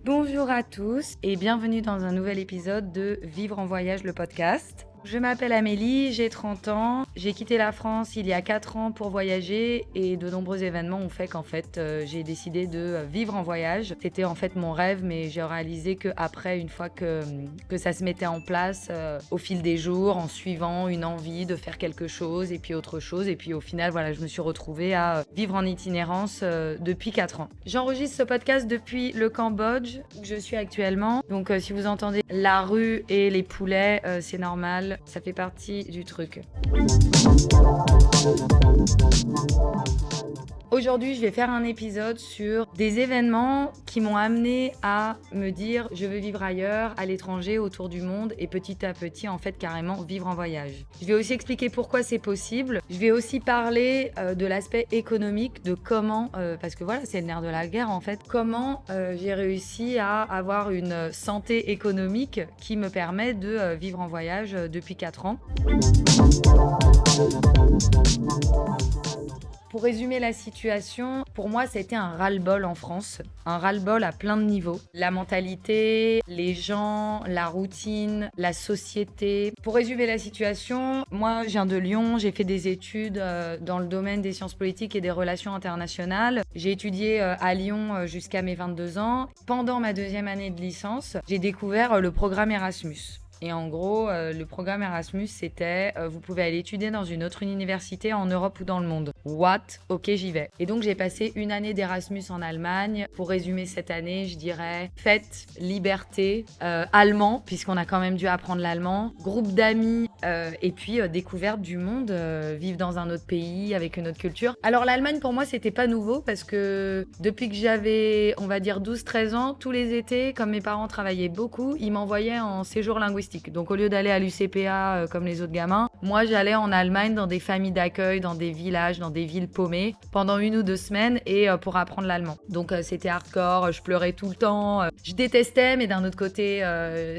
Bonjour à tous et bienvenue dans un nouvel épisode de Vivre en voyage, le podcast. Je m'appelle Amélie, j'ai 30 ans, j'ai quitté la France il y a 4 ans pour voyager et de nombreux événements ont fait qu'en fait j'ai décidé de vivre en voyage. C'était en fait mon rêve, mais j'ai réalisé qu'après, une fois que ça se mettait en place au fil des jours, en suivant une envie de faire quelque chose et puis autre chose, et puis au final voilà, je me suis retrouvée à vivre en itinérance depuis 4 ans. J'enregistre ce podcast depuis le Cambodge où je suis actuellement, donc si vous entendez la rue et les poulets, c'est normal. Ça fait partie du truc. Aujourd'hui, je vais faire un épisode sur des événements qui m'ont amené à me dire je veux vivre ailleurs, à l'étranger, autour du monde et petit à petit, en fait, carrément vivre en voyage. Je vais aussi expliquer pourquoi c'est possible. Je vais aussi parler de l'aspect économique, de comment, parce que voilà, c'est le nerf de la guerre en fait, comment j'ai réussi à avoir une santé économique qui me permet de vivre en voyage depuis 4 ans. Pour résumer la situation, pour moi, c'était un ras-le-bol en France. Un ras-le-bol à plein de niveaux. La mentalité, les gens, la routine, la société. Pour résumer la situation, moi, je viens de Lyon. J'ai fait des études dans le domaine des sciences politiques et des relations internationales. J'ai étudié à Lyon jusqu'à mes 22 ans. Pendant ma 2e année de licence, j'ai découvert le programme Erasmus. Et en gros, le programme Erasmus, c'était vous pouvez aller étudier dans une autre université en Europe ou dans le monde. What? Ok, j'y vais. Et donc, j'ai passé une année d'Erasmus en Allemagne. Pour résumer cette année, je dirais fête, liberté, allemand, puisqu'on a quand même dû apprendre l'allemand, groupe d'amis et puis découverte du monde, vivre dans un autre pays avec une autre culture. Alors, l'Allemagne, pour moi, c'était pas nouveau parce que depuis que j'avais, on va dire, 12-13 ans, tous les étés, comme mes parents travaillaient beaucoup, ils m'envoyaient en séjour linguistique. Donc au lieu d'aller à l'UCPA comme les autres gamins, moi j'allais en Allemagne dans des familles d'accueil, dans des villages, dans des villes paumées pendant 1 ou 2 semaines et pour apprendre l'allemand. Donc c'était hardcore, je pleurais tout le temps, je détestais, mais d'un autre côté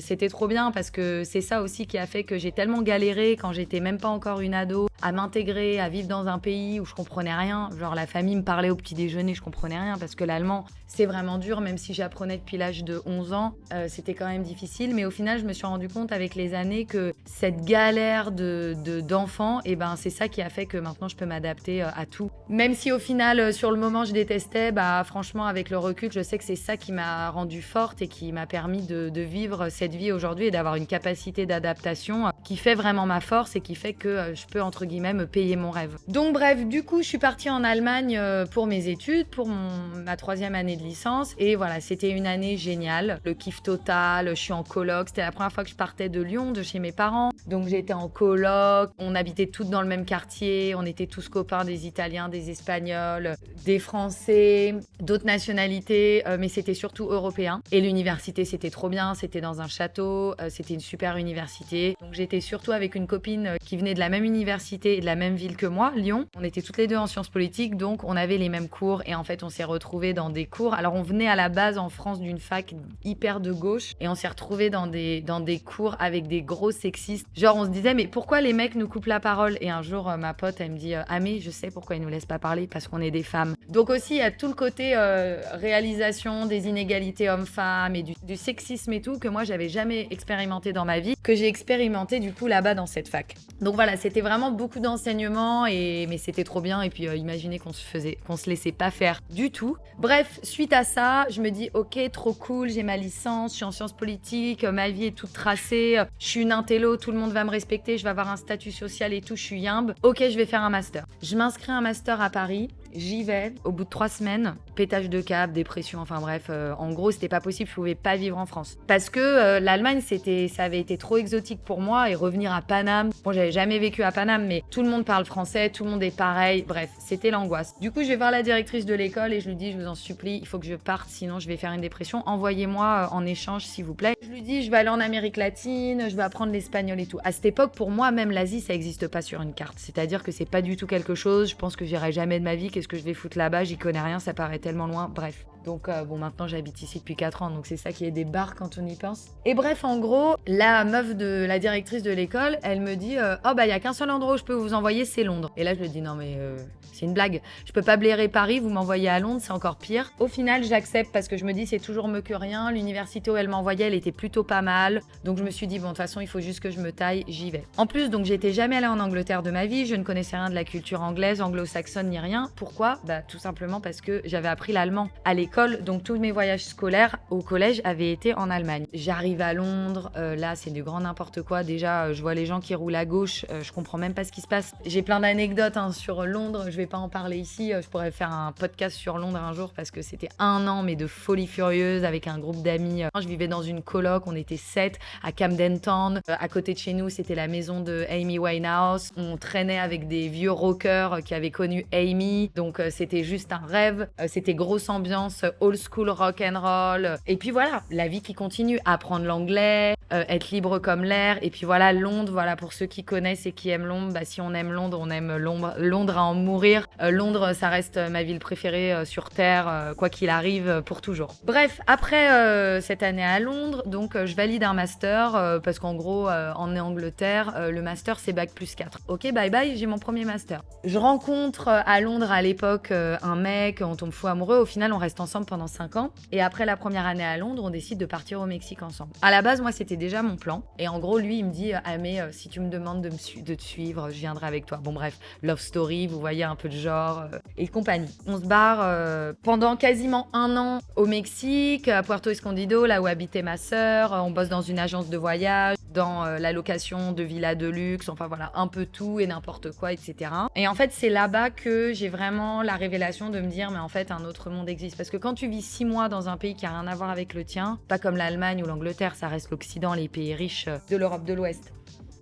c'était trop bien parce que c'est ça aussi qui a fait que j'ai tellement galéré quand j'étais même pas encore une ado à m'intégrer, à vivre dans un pays où je comprenais rien. Genre la famille me parlait au petit déjeuner, je comprenais rien parce que l'allemand c'est vraiment dur, même si j'apprenais depuis l'âge de 11 ans, c'était quand même difficile. Mais au final, je me suis rendu compte avec les années que cette galère d'enfant, et ben, c'est ça qui a fait que maintenant, je peux m'adapter à tout. Même si au final, sur le moment, je détestais, bah, franchement, avec le recul, je sais que c'est ça qui m'a rendue forte et qui m'a permis de vivre cette vie aujourd'hui et d'avoir une capacité d'adaptation qui fait vraiment ma force et qui fait que je peux, entre guillemets, me payer mon rêve. Donc bref, du coup, je suis partie en Allemagne pour mes études, pour ma 3e année de licence. Et voilà, c'était une année géniale. Le kiff total, je suis en coloc. C'était la première fois que je partais de Lyon, de chez mes parents. Donc j'étais en coloc. On habitait toutes dans le même quartier. On était tous copains des Italiens, des Espagnols, des Français, d'autres nationalités. Mais c'était surtout européen. Et l'université, c'était trop bien. C'était dans un château. C'était une super université. Donc j'étais surtout avec une copine qui venait de la même université et de la même ville que moi, Lyon. On était toutes les deux en sciences politiques. Donc on avait les mêmes cours. Et en fait, on s'est retrouvés dans des cours. Alors on venait à la base en France d'une fac hyper de gauche et on s'est retrouvés dans des cours avec des gros sexistes. Genre on se disait mais pourquoi les mecs nous coupent la parole? Et un jour ma pote elle me dit Amé, je sais pourquoi ils nous laissent pas parler, parce qu'on est des femmes. Donc aussi il y a tout le côté réalisation des inégalités hommes-femmes et du sexisme et tout que moi j'avais jamais expérimenté dans ma vie, que j'ai expérimenté du coup là-bas dans cette fac. Donc voilà, c'était vraiment beaucoup d'enseignements mais c'était trop bien et puis imaginez qu'on se laissait pas faire du tout. Bref, suite à ça, je me dis ok, trop cool, j'ai ma licence, je suis en sciences politiques, ma vie est toute tracée, je suis une intello, tout le monde va me respecter, je vais avoir un statut social et tout, je suis yimbe. Ok, je vais faire un master. Je m'inscris à un master à Paris. J'y vais, au bout de 3 semaines, pétage de câble, dépression, enfin bref, en gros, c'était pas possible, je pouvais pas vivre en France. Parce que l'Allemagne, ça avait été trop exotique pour moi et revenir à Paname, bon, j'avais jamais vécu à Paname, mais tout le monde parle français, tout le monde est pareil, bref, c'était l'angoisse. Du coup, je vais voir la directrice de l'école et je lui dis, je vous en supplie, il faut que je parte, sinon je vais faire une dépression, envoyez-moi en échange, s'il vous plaît. Je lui dis, je vais aller en Amérique latine, je vais apprendre l'espagnol et tout. À cette époque, pour moi, même l'Asie, ça existe pas sur une carte, c'est-à-dire que c'est pas du tout quelque chose, je pense que j'irai jamais de ma vie, qu'est-ce que je vais foutre là-bas, j'y connais rien, ça paraît tellement loin, bref. Donc bon, maintenant j'habite ici depuis 4 ans, donc c'est ça qui est des bars quand on y pense. Et bref, en gros, la meuf de la directrice de l'école, elle me dit oh bah il y a qu'un seul endroit où je peux vous envoyer, c'est Londres. Et là je lui dis non mais c'est une blague. Je peux pas blairer Paris, vous m'envoyez à Londres, c'est encore pire. Au final, j'accepte parce que je me dis c'est toujours mieux que rien. L'université où elle m'envoyait, elle était plutôt pas mal. Donc je me suis dit bon de toute façon, il faut juste que je me taille, j'y vais. En plus, donc j'étais jamais allée en Angleterre de ma vie, je ne connaissais rien de la culture anglaise, anglo-saxonne ni rien. Pourquoi ? Bah tout simplement parce que j'avais appris l'allemand à l'école, donc tous mes voyages scolaires au collège avaient été en Allemagne. J'arrive à Londres, là c'est du grand n'importe quoi. Déjà, je vois les gens qui roulent à gauche, je comprends même pas ce qui se passe. J'ai plein d'anecdotes sur Londres, je vais pas en parler ici, je pourrais faire un podcast sur Londres un jour parce que c'était un an mais de folie furieuse avec un groupe d'amis. Je vivais dans une coloc, on était 7 à Camden Town. À côté de chez nous, c'était la maison de Amy Winehouse. On traînait avec des vieux rockers qui avaient connu Amy, donc c'était juste un rêve. C'était grosse ambiance, old school rock and roll. Et puis voilà, la vie qui continue, apprendre l'anglais, être libre comme l'air. Et puis voilà, Londres, voilà pour ceux qui connaissent et qui aiment Londres, bah si on aime Londres, on aime Londres à en mourir. Londres, ça reste ma ville préférée sur Terre, quoi qu'il arrive, pour toujours. Bref, après cette année à Londres, donc je valide un master, parce qu'en gros, en Angleterre, le master, c'est bac+4. Ok, bye bye, j'ai mon premier master. Je rencontre à Londres à l'époque un mec, on tombe fou amoureux. Au final, on reste ensemble pendant 5 ans. Et après la première année à Londres, on décide de partir au Mexique ensemble. À la base, moi, c'était déjà mon plan. Et en gros, lui, il me dit ah mais si tu me demandes de te suivre, je viendrai avec toi. Bon bref, love story, vous voyez un peu de genre et compagnie. On se barre pendant quasiment 1 an au Mexique, à Puerto Escondido, là où habitait ma sœur. On bosse dans une agence de voyage, dans la location de villas de luxe, enfin voilà, un peu tout et n'importe quoi, etc. Et en fait, c'est là-bas que j'ai vraiment la révélation de me dire mais en fait, un autre monde existe. Parce que quand tu vis 6 mois dans un pays qui a rien à voir avec le tien, pas comme l'Allemagne ou l'Angleterre, ça reste l'Occident, les pays riches de l'Europe de l'Ouest.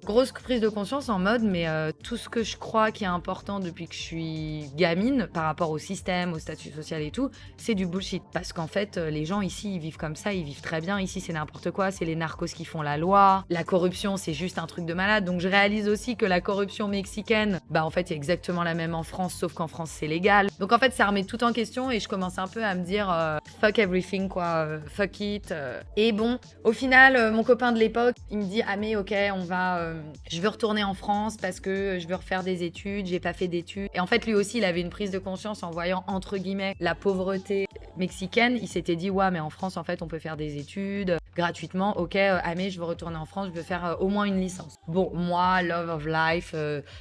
Grosse prise de conscience en mode, mais tout ce que je crois qui est important depuis que je suis gamine par rapport au système, au statut social et tout, c'est du bullshit. Parce qu'en fait, les gens ici, ils vivent comme ça, ils vivent très bien. Ici, c'est n'importe quoi, c'est les narcos qui font la loi. La corruption, c'est juste un truc de malade. Donc je réalise aussi que la corruption mexicaine, bah en fait, il y a exactement la même en France, sauf qu'en France, c'est légal. Donc en fait, ça remet tout en question et je commence un peu à me dire fuck everything, quoi, fuck it. Et bon, au final, mon copain de l'époque, il me dit ah mais ok, on va... je veux retourner en France parce que je veux refaire des études, j'ai pas fait d'études. Et en fait, lui aussi, il avait une prise de conscience en voyant, entre guillemets, la pauvreté mexicaine. Il s'était dit, ouais, mais en France, en fait, on peut faire des études gratuitement. Ok, mais je veux retourner en France, je veux faire au moins une licence. Bon, moi, love of life,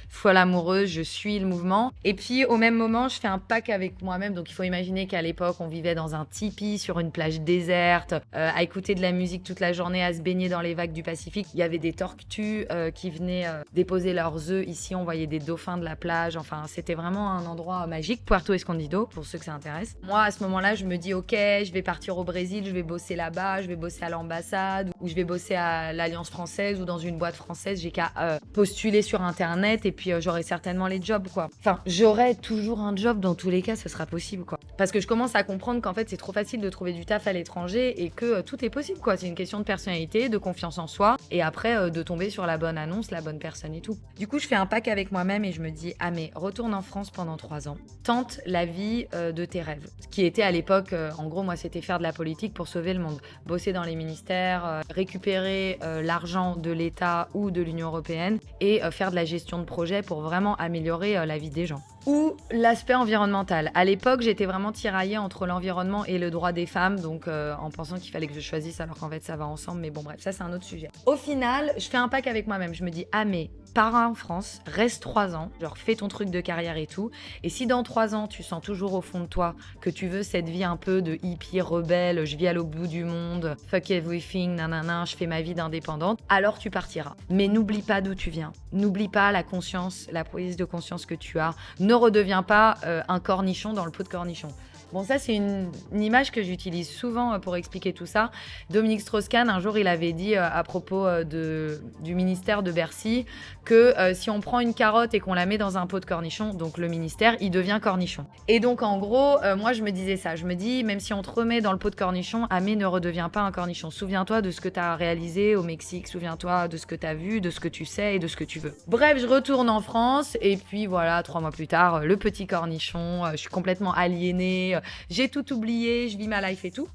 folle amoureuse, je suis le mouvement. Et puis, au même moment, je fais un pacte avec moi-même. Donc, il faut imaginer qu'à l'époque, on vivait dans un tipi sur une plage déserte, à écouter de la musique toute la journée, à se baigner dans les vagues du Pacifique. Il y avait des tortues qui venaient déposer leurs œufs. Ici, on voyait des dauphins de la plage. Enfin, c'était vraiment un endroit magique, Puerto Escondido, pour ceux que ça intéresse. Moi, à ce moment-là, je me dis, ok, je vais partir au Brésil, je vais bosser là-bas, je vais bosser à l'ambassade, ou je vais bosser à l'Alliance française ou dans une boîte française. J'ai qu'à postuler sur Internet et puis j'aurai certainement les jobs, quoi. Enfin, j'aurai toujours un job dans tous les cas, ce sera possible, quoi. Parce que je commence à comprendre qu'en fait, c'est trop facile de trouver du taf à l'étranger et que tout est possible, quoi. C'est une question de personnalité, de confiance en soi et après de tomber sur la bonne annonce, la bonne personne et tout. Du coup, je fais un pacte avec moi-même et je me dis, ah mais retourne en France pendant 3 ans. Tente la vie de tes rêves. Ce qui était à l'époque, en gros, moi, c'était faire de la politique pour sauver le monde. Bosser dans les ministères, récupérer l'argent de l'État ou de l'Union européenne et faire de la gestion de projet pour vraiment améliorer la vie des gens. Ou l'aspect environnemental. À l'époque, j'étais vraiment tiraillée entre l'environnement et le droit des femmes, donc en pensant qu'il fallait que je choisisse alors qu'en fait ça va ensemble, mais bon bref, ça c'est un autre sujet. Au final, je fais un pacte avec moi-même, je me dis, ah mais pars en France, reste 3 ans, genre fais ton truc de carrière et tout, et si dans 3 ans tu sens toujours au fond de toi que tu veux cette vie un peu de hippie rebelle, je vis à l'autre bout du monde, fuck everything, nanana, je fais ma vie d'indépendante, alors tu partiras. Mais n'oublie pas d'où tu viens, n'oublie pas la conscience, la prise de conscience que tu as, ne redeviens pas un cornichon dans le pot de cornichon. Bon, ça, c'est une image que j'utilise souvent pour expliquer tout ça. Dominique Strauss-Kahn, un jour, il avait dit à propos du ministère de Bercy que si on prend une carotte et qu'on la met dans un pot de cornichon, donc le ministère, il devient cornichon. Et donc, en gros, moi, je me disais ça. Je me dis, même si on te remet dans le pot de cornichon, mais ne redeviens pas un cornichon. Souviens-toi de ce que tu as réalisé au Mexique. Souviens-toi de ce que tu as vu, de ce que tu sais et de ce que tu veux. Bref, je retourne en France et puis voilà, 3 mois plus tard, le petit cornichon, je suis complètement aliénée. j'ai tout oublié, je vis ma life et tout.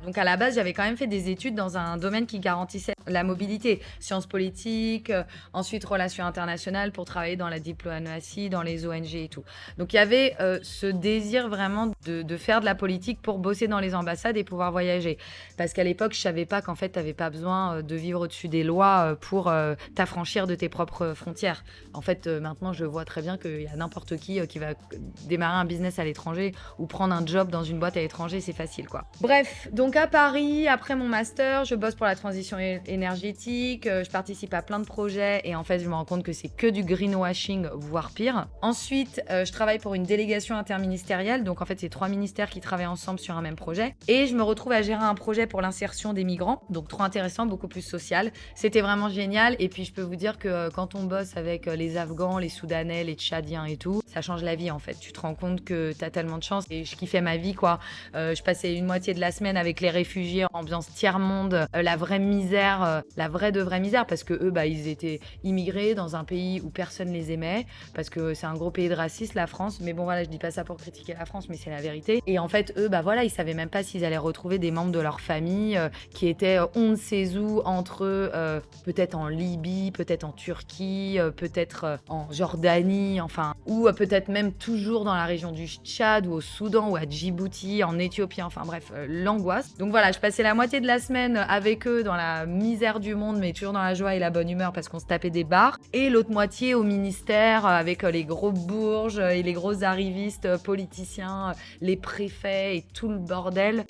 Donc à la base, j'avais quand même fait des études dans un domaine qui garantissait la mobilité, sciences politiques, ensuite relations internationales pour travailler dans la diplomatie, dans les ONG et tout. Donc il y avait ce désir vraiment de faire de la politique pour bosser dans les ambassades et pouvoir voyager. Parce qu'à l'époque, je savais pas qu'en fait, tu n'avais pas besoin de vivre au-dessus des lois pour t'affranchir de tes propres frontières. En fait, maintenant, je vois très bien qu'il y a n'importe qui va démarrer un business à l'étranger ou prendre un job dans une boîte à l'étranger, c'est facile, quoi. Bref, donc à Paris, après mon master, je bosse pour la transition énergétique, je participe à plein de projets et en fait, je me rends compte que c'est que du greenwashing, voire pire. Ensuite, je travaille pour une délégation interministérielle, donc en fait, c'est 3 ministères qui travaillent ensemble sur un même projet et je me retrouve à gérer un projet pour l'insertion des migrants, donc trop intéressant, beaucoup plus social. C'était vraiment génial et puis je peux vous dire que quand on bosse avec les Afghans, les Soudanais, les Tchadiens et tout, ça change la vie en fait. Tu te rends compte que t'as tellement de chance et je kiffais ma vie, quoi. Je passais une moitié de la semaine avec les réfugiés, ambiance tiers-monde, la vraie misère, la vraie de vraie misère, parce que eux, ils étaient immigrés dans un pays où personne les aimait, parce que c'est un gros pays de racistes, la France. Mais bon, voilà, je dis pas ça pour critiquer la France, mais c'est la vérité. Et en fait, eux, ils savaient même pas s'ils allaient retrouver des membres de leur famille qui étaient on ne sait où, entre eux, peut-être en Libye, peut-être en Turquie, peut-être en Jordanie, enfin, ou peut-être même toujours dans la région du Tchad, ou au Soudan, ou à Djibouti, en Éthiopie, enfin bref, l'angoisse. Donc voilà, je passais la moitié de la semaine avec eux dans la misère du monde, mais toujours dans la joie et la bonne humeur parce qu'on se tapait des barres. Et l'autre moitié au ministère avec les gros bourges et les gros arrivistes politiciens, les préfets et tout le bordel.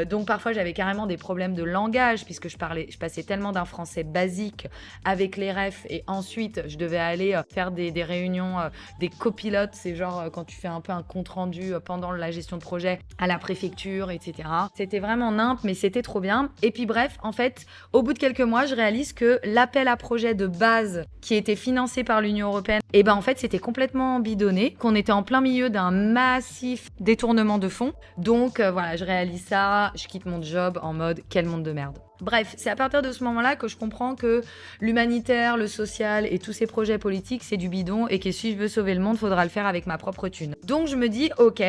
Donc parfois j'avais carrément des problèmes de langage puisque je passais tellement d'un français basique avec les refs et ensuite je devais aller faire des réunions, des copilotes, c'est genre quand tu fais un peu un compte rendu pendant la gestion de projet à la préfecture, etc. C'était vraiment nimp, mais c'était trop bien. Et puis bref, en fait, au bout de quelques mois, je réalise que l'appel à projet de base qui était financé par l'Union européenne, en fait, c'était complètement bidonné, qu'on était en plein milieu d'un massif détournement de fonds. Donc voilà, je réalise ça, je quitte mon job en mode quel monde de merde. Bref, c'est à partir de ce moment-là que je comprends que l'humanitaire, le social et tous ces projets politiques, c'est du bidon et que si je veux sauver le monde, faudra le faire avec ma propre thune. Donc je me dis, ok,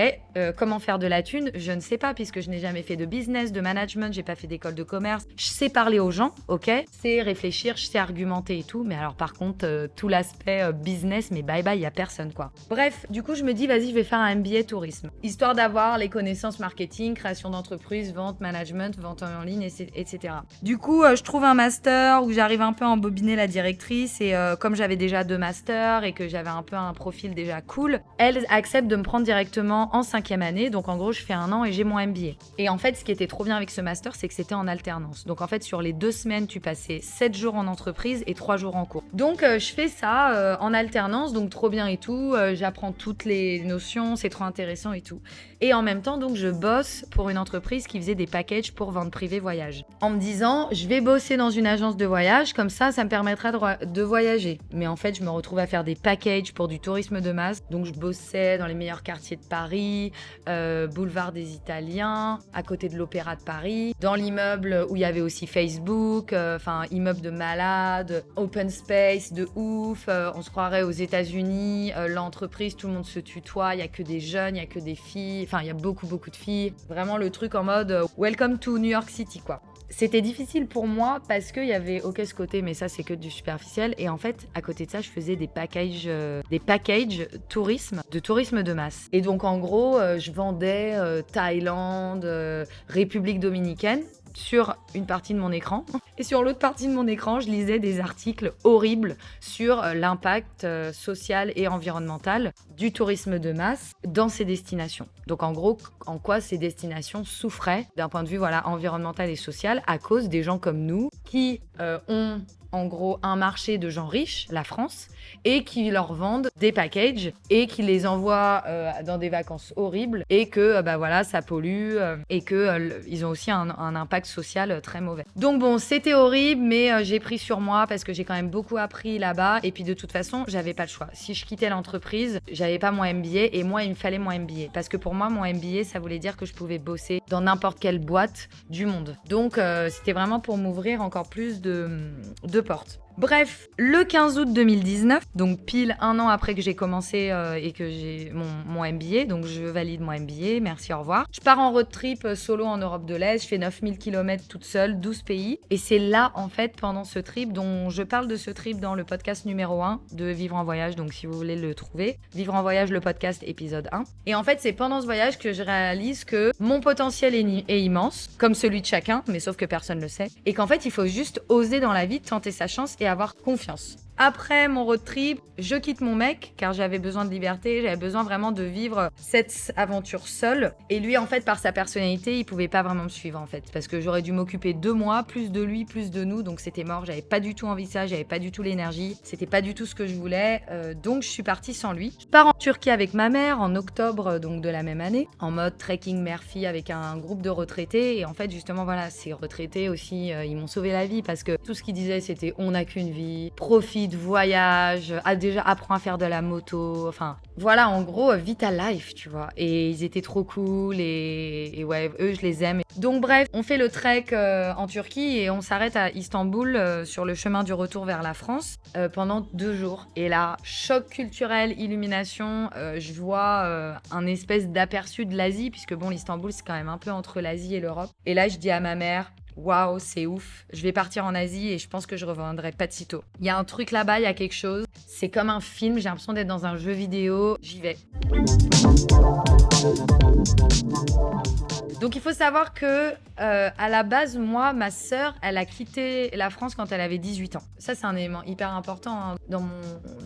comment faire de la thune? Je ne sais pas puisque je n'ai jamais fait de business, de management, j'ai pas fait d'école de commerce. Je sais parler aux gens, ok, je sais réfléchir, je sais argumenter et tout, mais alors par contre, tout l'aspect business, mais bye bye, y a personne, quoi. Bref, du coup, je me dis, vas-y, je vais faire un MBA tourisme, histoire d'avoir les connaissances marketing, création d'entreprise, vente, management, vente en ligne, etc. Du coup, je trouve un master où j'arrive un peu à embobiner la directrice et comme j'avais déjà 2 masters et que j'avais un peu un profil déjà cool, elle accepte de me prendre directement en 5e année. Donc en gros, je fais 1 an et j'ai mon MBA. Et en fait, ce qui était trop bien avec ce master, c'est que c'était en alternance. Donc en fait, sur les 2 semaines, tu passais 7 jours en entreprise et 3 jours en cours. Donc je fais ça en alternance, donc trop bien et tout. J'apprends toutes les notions, c'est trop intéressant et tout. Et en même temps, donc je bosse pour une entreprise qui faisait des packages pour vente privée voyage. En me disant, je vais bosser dans une agence de voyage, comme ça me permettra de voyager. Mais en fait, je me retrouve à faire des packages pour du tourisme de masse. Donc, je bossais dans les meilleurs quartiers de Paris, boulevard des Italiens, à côté de l'Opéra de Paris, dans l'immeuble où il y avait aussi Facebook, immeuble de malades, open space de ouf, on se croirait aux États-Unis, l'entreprise, tout le monde se tutoie, il y a que des jeunes, il y a que des filles, il y a beaucoup de filles. Vraiment le truc en mode welcome to New York City, quoi. C'était difficile pour moi parce qu'il y avait ce côté, mais ça c'est que du superficiel. Et en fait, à côté de ça, je faisais des packages de tourisme de masse. Et donc en gros, je vendais Thaïlande, République dominicaine sur une partie de mon écran. Et sur l'autre partie de mon écran, je lisais des articles horribles sur l'impact social et environnemental du tourisme de masse dans ces destinations. Donc en gros, en quoi ces destinations souffraient d'un point de vue environnemental et social à cause des gens comme nous qui ont en gros un marché de gens riches, la France, et qui leur vendent des packages et qui les envoient dans des vacances horribles et que ça pollue et que ils ont aussi un impact social très mauvais. Donc bon, c'était horrible, mais j'ai pris sur moi parce que j'ai quand même beaucoup appris là-bas et puis de toute façon, j'avais pas le choix. Si je quittais l'entreprise, j'avais pas mon MBA et moi, il me fallait mon MBA parce que pour moi, mon MBA, ça voulait dire que je pouvais bosser dans n'importe quelle boîte du monde. Donc c'était vraiment pour m'ouvrir encore plus de portes. Bref, le 15 août 2019, donc pile un an après que j'ai commencé et que j'ai mon MBA, donc je valide mon MBA, merci, au revoir. Je pars en road trip solo en Europe de l'Est, je fais 9000 km toute seule, 12 pays. Et c'est là, en fait, pendant ce trip, dont je parle de ce trip dans le podcast numéro 1 de Vivre en voyage, donc si vous voulez le trouver, Vivre en voyage, le podcast épisode 1. Et en fait, c'est pendant ce voyage que je réalise que mon potentiel est immense, comme celui de chacun, mais sauf que personne ne le sait. Et qu'en fait, il faut juste oser dans la vie, tenter sa chance et avoir confiance. Après mon road trip, je quitte mon mec car j'avais besoin de liberté, j'avais besoin vraiment de vivre cette aventure seule. Et lui, en fait, par sa personnalité, il pouvait pas vraiment me suivre en fait, parce que j'aurais dû m'occuper de moi, plus de lui, plus de nous, donc c'était mort. J'avais pas du tout envie de ça, j'avais pas du tout l'énergie, c'était pas du tout ce que je voulais, donc je suis partie sans lui. Je pars en Turquie avec ma mère en octobre donc de la même année, en mode trekking mère-fille avec un groupe de retraités. Et en fait, justement, voilà, ces retraités aussi, ils m'ont sauvé la vie parce que tout ce qu'ils disaient, c'était on n'a qu'une vie, profite, voyage, déjà apprends à faire de la moto, enfin voilà, en gros, vis ta life, tu vois. Et ils étaient trop cool et ouais, eux, je les aime. Donc bref, on fait le trek en Turquie et on s'arrête à Istanbul sur le chemin du retour vers la France pendant 2 jours. Et là, choc culturel, illumination, je vois un espèce d'aperçu de l'Asie, puisque bon, l'Istanbul, c'est quand même un peu entre l'Asie et l'Europe. Et là, je dis à ma mère, waouh, c'est ouf, je vais partir en Asie et je pense que je reviendrai pas de sitôt. Il y a un truc là-bas, il y a quelque chose, c'est comme un film, j'ai l'impression d'être dans un jeu vidéo, j'y vais. Donc il faut savoir que à la base, moi, ma sœur, elle a quitté la France quand elle avait 18 ans. Ça, c'est un élément hyper important dans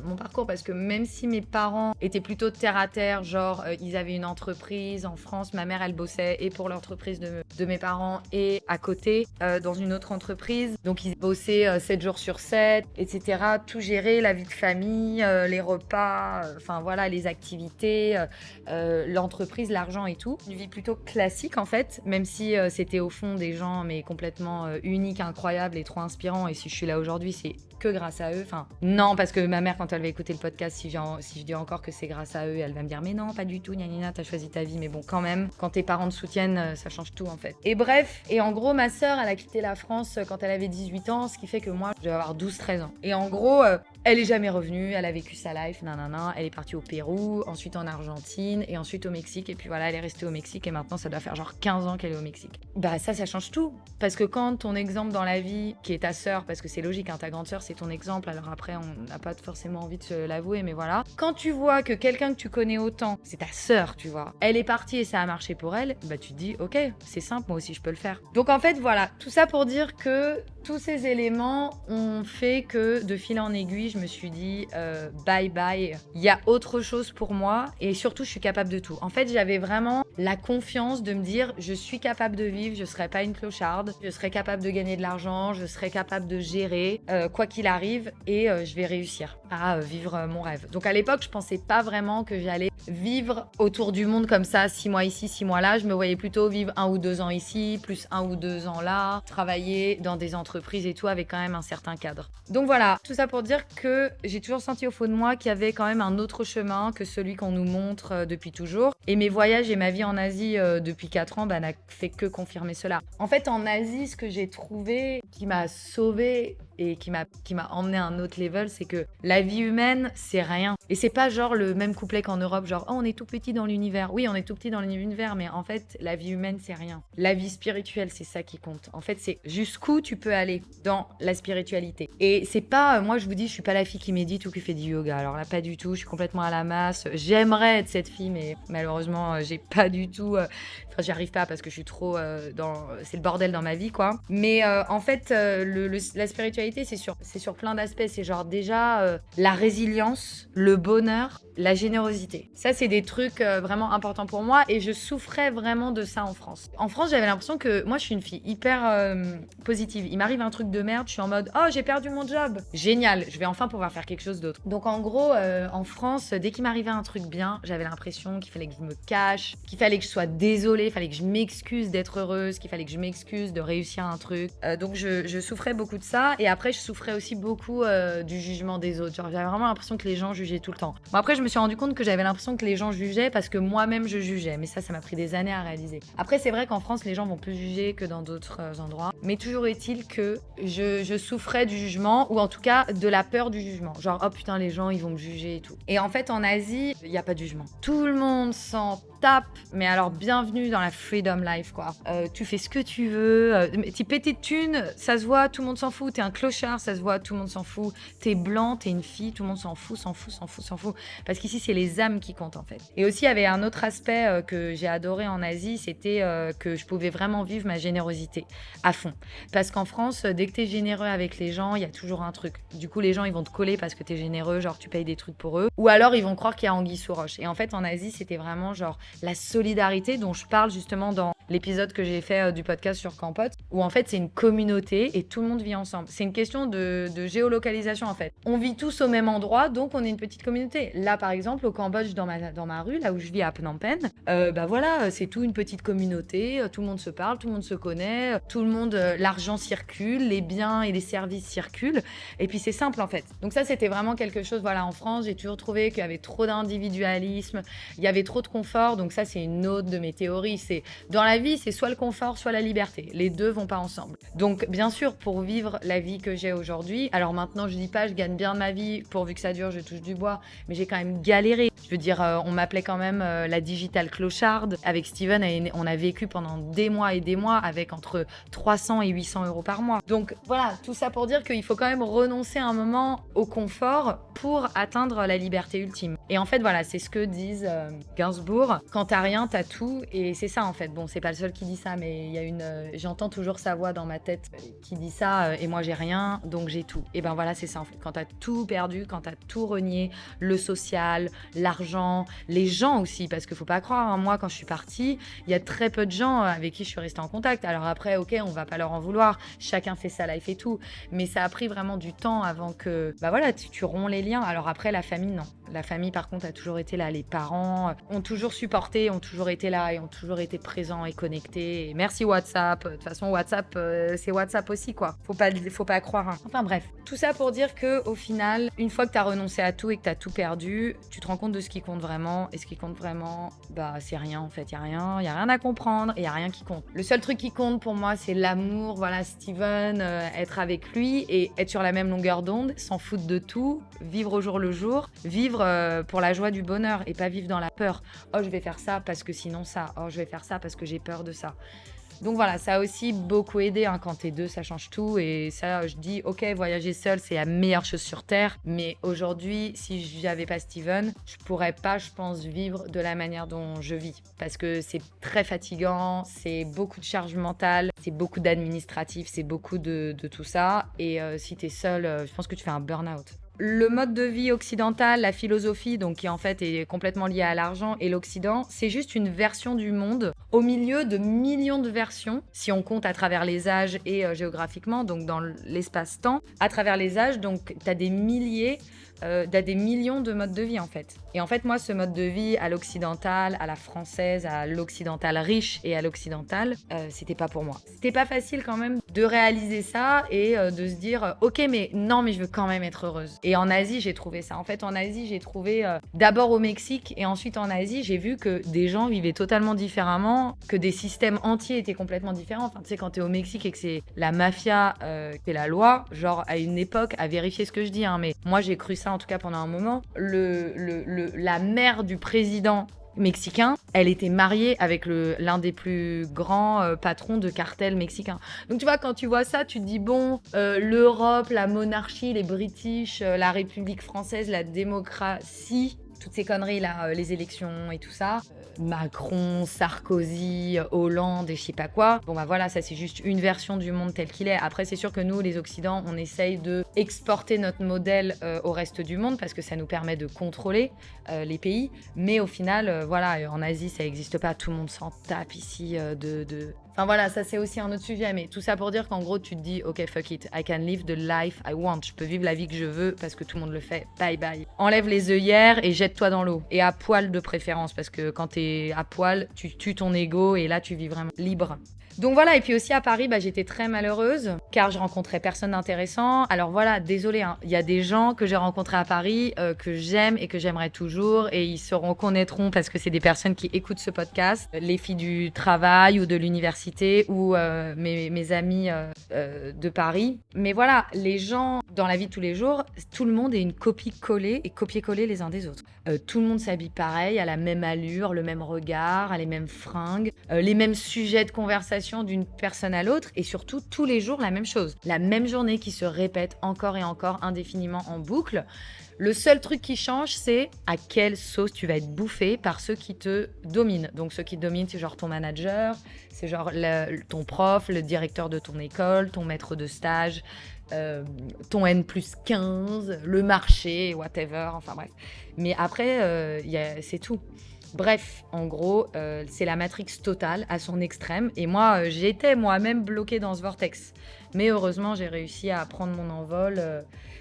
mon parcours, parce que même si mes parents étaient plutôt terre à terre, genre ils avaient une entreprise en France, ma mère, elle bossait et pour l'entreprise de mes parents et à côté dans une autre entreprise. Donc ils bossaient 7 jours sur 7, etc. Tout gérer, la vie de famille, les repas, enfin voilà, les activités, l'entreprise, l'argent et tout. Une vie plutôt classique en fait, même si c'était au fond des gens mais complètement uniques, incroyables et trop inspirants. Et si je suis là aujourd'hui, c'est que grâce à eux. Enfin, non, parce que ma mère, quand elle va écouter le podcast, si je dis encore que c'est grâce à eux, elle va me dire mais non, pas du tout, gna gna gna, t'as choisi ta vie. Mais bon, quand même, quand tes parents te soutiennent, ça change tout en fait. Et bref, et en gros, ma sœur, elle a quitté la France quand elle avait 18 ans, ce qui fait que moi, je devais avoir 12-13 ans. Et en gros, elle est jamais revenue, elle a vécu sa life, nanana, elle est partie au Pérou, ensuite en Argentine et ensuite au Mexique. Et puis voilà, elle est restée au Mexique et maintenant, ça doit faire genre 15 ans qu'elle est au Mexique. Bah ça change tout. Parce que quand ton exemple dans la vie, qui est ta sœur, parce que c'est logique, hein, ta grande sœur, c'est ton exemple, alors après, on n'a pas forcément envie de se l'avouer, mais voilà. Quand tu vois que quelqu'un que tu connais autant, c'est ta sœur, tu vois, elle est partie et ça a marché pour elle, bah tu te dis, ok, c'est simple, moi aussi je peux le faire. Donc en fait, voilà, tout ça pour dire que tous ces éléments ont fait que de fil en aiguille, je me suis dit bye bye, il y a autre chose pour moi et surtout je suis capable de tout. En fait, j'avais vraiment la confiance de me dire je suis capable de vivre, je serai pas une clocharde, je serai capable de gagner de l'argent, je serai capable de gérer quoi qu'il arrive et je vais réussir à vivre mon rêve. Donc à l'époque, je pensais pas vraiment que j'allais vivre autour du monde comme ça, 6 mois ici, 6 mois là. Je me voyais plutôt vivre 1 ou 2 ans ici, plus 1 ou 2 ans là, travailler dans des entreprises et tout avec quand même un certain cadre. Donc voilà, tout ça pour dire que j'ai toujours senti au fond de moi qu'il y avait quand même un autre chemin que celui qu'on nous montre depuis toujours. Et mes voyages et ma vie en Asie depuis 4 ans n'a fait que confirmer cela. En fait, en Asie, ce que j'ai trouvé qui m'a sauvée et qui m'a emmené à un autre level, c'est que la vie humaine, c'est rien. Et c'est pas genre le même couplet qu'en Europe, genre « Oh, on est tout petit dans l'univers ». Oui, on est tout petit dans l'univers, mais en fait, la vie humaine, c'est rien. La vie spirituelle, c'est ça qui compte. En fait, c'est jusqu'où tu peux aller dans la spiritualité. Et c'est pas, moi je vous dis, je suis pas la fille qui médite ou qui fait du yoga. Alors là, pas du tout, je suis complètement à la masse. J'aimerais être cette fille, mais malheureusement, j'ai pas du tout... Enfin, j'y arrive pas parce que je suis trop c'est le bordel dans ma vie, quoi. Mais en fait, la spiritualité, c'est sur plein d'aspects. C'est genre déjà la résilience, le bonheur, la générosité. Ça, c'est des trucs vraiment importants pour moi et je souffrais vraiment de ça en France. En France, j'avais l'impression que moi, je suis une fille hyper positive. Il m'arrive un truc de merde, je suis en mode « Oh, j'ai perdu mon job !» Génial, je vais enfin pouvoir faire quelque chose d'autre. Donc en gros, en France, dès qu'il m'arrivait un truc bien, j'avais l'impression qu'il fallait que je me cache, qu'il fallait que je sois désolée, il fallait que je m'excuse d'être heureuse, qu'il fallait que je m'excuse de réussir un truc. Donc je souffrais beaucoup de ça et après, je souffrais aussi beaucoup du jugement des autres. Genre, j'avais vraiment l'impression que les gens jugeaient tout le temps. Bon, après, je me me suis rendu compte que j'avais l'impression que les gens jugeaient parce que moi-même je jugeais. Mais ça m'a pris des années à réaliser. Après, c'est vrai qu'en France, les gens vont plus juger que dans d'autres endroits. Mais toujours est-il que je souffrais du jugement, ou en tout cas de la peur du jugement. Genre, oh putain, les gens, ils vont me juger et tout. Et en fait, en Asie, il n'y a pas de jugement. Tout le monde s'en tape, mais alors bienvenue dans la freedom life, quoi. Tu fais ce que tu veux, t'es pété de thunes, ça se voit, tout le monde s'en fout. T'es un clochard, ça se voit, tout le monde s'en fout. T'es blanc, t'es une fille, tout le monde s'en fout. Parce qu'ici, c'est les âmes qui comptent, en fait. Et aussi, il y avait un autre aspect que j'ai adoré en Asie, c'était que je pouvais vraiment vivre ma générosité à fond. Parce qu'en France, dès que t'es généreux avec les gens, il y a toujours un truc. Du coup, les gens, ils vont te coller parce que t'es généreux, genre tu payes des trucs pour eux. Ou alors, ils vont croire qu'il y a anguille sous roche. Et en fait, en Asie, c'était vraiment genre la solidarité dont je parle justement dans l'épisode que j'ai fait du podcast sur Campot, où en fait, c'est une communauté et tout le monde vit ensemble. C'est une question de géolocalisation, en fait. On vit tous au même endroit, donc on est une petite communauté. Là, par exemple, au Cambodge, dans ma rue, là où je vis à Phnom Penh, voilà, c'est tout une petite communauté, tout le monde se parle, tout le monde se connaît, tout le monde, l'argent circule, les biens et les services circulent, et puis c'est simple, en fait. Donc ça, c'était vraiment quelque chose, voilà, en France, j'ai toujours trouvé qu'il y avait trop d'individualisme, il y avait trop de confort, donc ça, c'est une autre de mes théories, c'est dans la vie, c'est soit le confort, soit la liberté. Les deux vont pas ensemble. Donc, bien sûr, pour vivre la vie que j'ai aujourd'hui, alors maintenant, je dis pas, je gagne bien ma vie, pourvu que ça dure, je touche du bois, mais j'ai quand même galéré. Je veux dire, on m'appelait quand même la digital clocharde. Avec Steven, on a vécu pendant des mois et des mois avec entre 300 et 800 euros par mois. Donc, voilà, tout ça pour dire qu'il faut quand même renoncer un moment au confort pour atteindre la liberté ultime. Et en fait, voilà, c'est ce que disent Gainsbourg. Quand t'as rien, t'as tout. Et c'est ça, en fait. Bon, c'est pas le seul qui dit ça, mais il y a j'entends toujours sa voix dans ma tête qui dit ça, et moi j'ai rien, donc j'ai tout. Et ben voilà, c'est ça, en fait. Quand t'as tout perdu, quand t'as tout renié, le social, l'argent, les gens aussi, parce qu'il faut pas croire, hein, moi, quand je suis partie, il y a très peu de gens avec qui je suis restée en contact. Alors après, ok, on va pas leur en vouloir, chacun fait sa life et tout, mais ça a pris vraiment du temps avant que, bah voilà, tu romps les liens. Alors après, la famille, non. La famille, par contre, a toujours été là. Les parents ont toujours supporté, ont toujours été là et ont toujours été présents et connectés. Et merci WhatsApp. De toute façon, WhatsApp, c'est WhatsApp aussi, quoi. Faut pas croire. Hein. Enfin bref, tout ça pour dire que au final, une fois que t'as renoncé à tout et que t'as tout perdu, tu te rends compte de ce qui compte vraiment. Et ce qui compte vraiment, bah c'est rien en fait. Y a rien à comprendre et y a rien qui compte. Le seul truc qui compte pour moi, c'est l'amour. Voilà, Steven, être avec lui et être sur la même longueur d'onde, s'en foutre de tout, vivre au jour le jour, vivre pour la joie du bonheur et pas vivre dans la peur. Oh, je vais faire ça parce que sinon ça. Oh, je vais faire ça parce que j'ai peur de ça. Donc voilà, ça a aussi beaucoup aidé, hein. Quand t'es deux, ça change tout. Et ça, je dis, ok, voyager seul, c'est la meilleure chose sur Terre. Mais aujourd'hui, si j'avais pas Steven, je pourrais pas, je pense, vivre de la manière dont je vis. Parce que c'est très fatigant, c'est beaucoup de charge mentale, c'est beaucoup d'administratif, c'est beaucoup de tout ça. Et si t'es seul, je pense que tu fais un burn-out. Le mode de vie occidental, la philosophie, donc qui en fait est complètement liée à l'argent, et l'Occident, c'est juste une version du monde au milieu de millions de versions, si on compte à travers les âges et géographiquement, donc dans l'espace-temps. À travers les âges, donc t'as des milliers, t'as des millions de modes de vie en fait. Et en fait, moi, ce mode de vie à l'occidental, à la française, à l'occidental riche et à l'occidental, c'était pas pour moi. C'était pas facile quand même de réaliser ça et de se dire, ok, mais non, mais je veux quand même être heureuse. Et en Asie, j'ai trouvé ça. En fait, en Asie, j'ai trouvé d'abord au Mexique et ensuite en Asie, j'ai vu que des gens vivaient totalement différemment, que des systèmes entiers étaient complètement différents. Enfin, tu sais, quand t'es au Mexique et que c'est la mafia qui fait la loi, genre à une époque, à vérifier ce que je dis, hein, mais moi j'ai cru ça en tout cas pendant un moment, la mère du président mexicain, elle était mariée avec l'un des plus grands patrons de cartels mexicains. Donc tu vois, quand tu vois ça, tu te dis bon, l'Europe, la monarchie, les British, la République française, la démocratie, toutes ces conneries là, les élections et tout ça, Macron, Sarkozy, Hollande et je sais pas quoi. Bon bah voilà, ça c'est juste une version du monde tel qu'il est. Après c'est sûr que nous, les Occidents, on essaye de exporter notre modèle au reste du monde parce que ça nous permet de contrôler les pays. Mais au final, voilà, en Asie ça existe pas, tout le monde s'en tape ici Enfin voilà, ça c'est aussi un autre sujet, mais tout ça pour dire qu'en gros tu te dis ok fuck it, I can live the life I want, je peux vivre la vie que je veux parce que tout le monde le fait, bye bye. Enlève les œillères et jette-toi dans l'eau, et à poil de préférence, parce que quand t'es à poil, tu tues ton ego et là tu vis vraiment libre. Donc voilà, et puis aussi à Paris, j'étais très malheureuse car je rencontrais personne d'intéressant. Alors voilà, désolée, hein, il y a des gens que j'ai rencontrés à Paris que j'aime et que j'aimerais toujours et ils se reconnaîtront parce que c'est des personnes qui écoutent ce podcast, les filles du travail ou de l'université ou mes amis de Paris. Mais voilà, les gens dans la vie de tous les jours, tout le monde est une copie-collée et copier-coller les uns des autres. Tout le monde s'habille pareil, à la même allure, le même regard, à les mêmes fringues, les mêmes sujets de conversation d'une personne à l'autre et surtout tous les jours la même chose. La même journée qui se répète encore et encore indéfiniment en boucle. Le seul truc qui change, c'est à quelle sauce tu vas être bouffé par ceux qui te dominent. Donc ceux qui te dominent, c'est genre ton manager, c'est genre ton prof, le directeur de ton école, ton maître de stage, ton N+15, le marché, whatever, enfin bref. Mais après, c'est tout. Bref, en gros, c'est la Matrix totale à son extrême. Et moi, j'étais moi-même bloquée dans ce vortex. Mais heureusement, j'ai réussi à prendre mon envol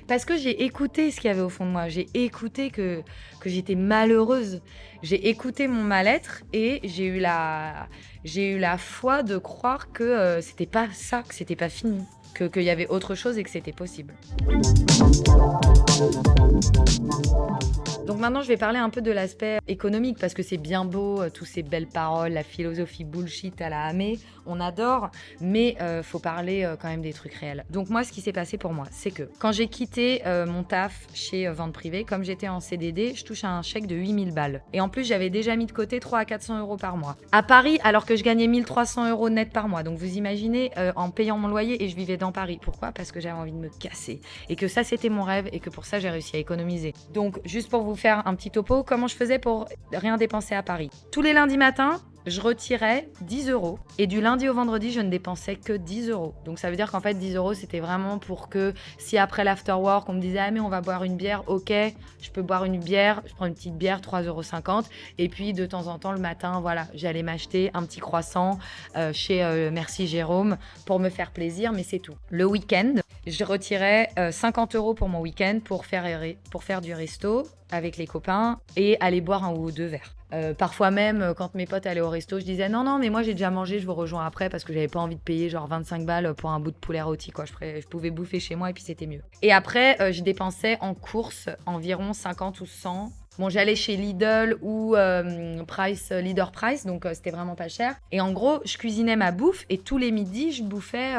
parce que j'ai écouté ce qu'il y avait au fond de moi. J'ai écouté que j'étais malheureuse. J'ai écouté mon mal-être et j'ai eu la foi de croire que c'était pas ça, que c'était pas fini, qu'il y avait autre chose et que c'était possible. Donc maintenant, je vais parler un peu de l'aspect économique parce que c'est bien beau, toutes ces belles paroles, la philosophie bullshit à la Hamé, on adore, mais faut parler quand même des trucs réels. Donc moi, ce qui s'est passé pour moi, c'est que quand j'ai quitté mon taf chez Vente Privée, comme j'étais en CDD, je touchais un chèque de 8000 balles. Et en plus, j'avais déjà mis de côté 300 à 400 euros par mois. À Paris, alors que je gagnais 1300 euros net par mois. Donc vous imaginez, en payant mon loyer et je vivais dans Paris. Pourquoi ? Parce que j'avais envie de me casser. Et que ça, c'était mon rêve et que pour ça, j'ai réussi à économiser. Donc, juste pour vous faire un petit topo, comment je faisais pour rien dépenser à Paris ? Tous les lundis matins, je retirais 10 euros. Et du lundi au vendredi, je ne dépensais que 10 euros. Donc ça veut dire qu'en fait, 10 euros, c'était vraiment pour que si après l'afterwork, on me disait « Ah mais on va boire une bière », ok, je peux boire une bière, je prends une petite bière, 3,50 €. Et puis de temps en temps, le matin, voilà, j'allais m'acheter un petit croissant chez Merci Jérôme pour me faire plaisir, mais c'est tout. Le week-end, je retirais 50 euros pour mon week-end pour faire du resto avec les copains et aller boire un ou deux verres. Parfois même, quand mes potes allaient au resto, je disais non, mais moi j'ai déjà mangé, je vous rejoins après parce que j'avais pas envie de payer genre 25 balles pour un bout de poulet rôti, quoi. Je pouvais bouffer chez moi et puis c'était mieux. Et après, je dépensais en courses environ 50 ou 100. Bon, j'allais chez Lidl ou Leader Price, donc c'était vraiment pas cher. Et en gros, je cuisinais ma bouffe et tous les midis, je bouffais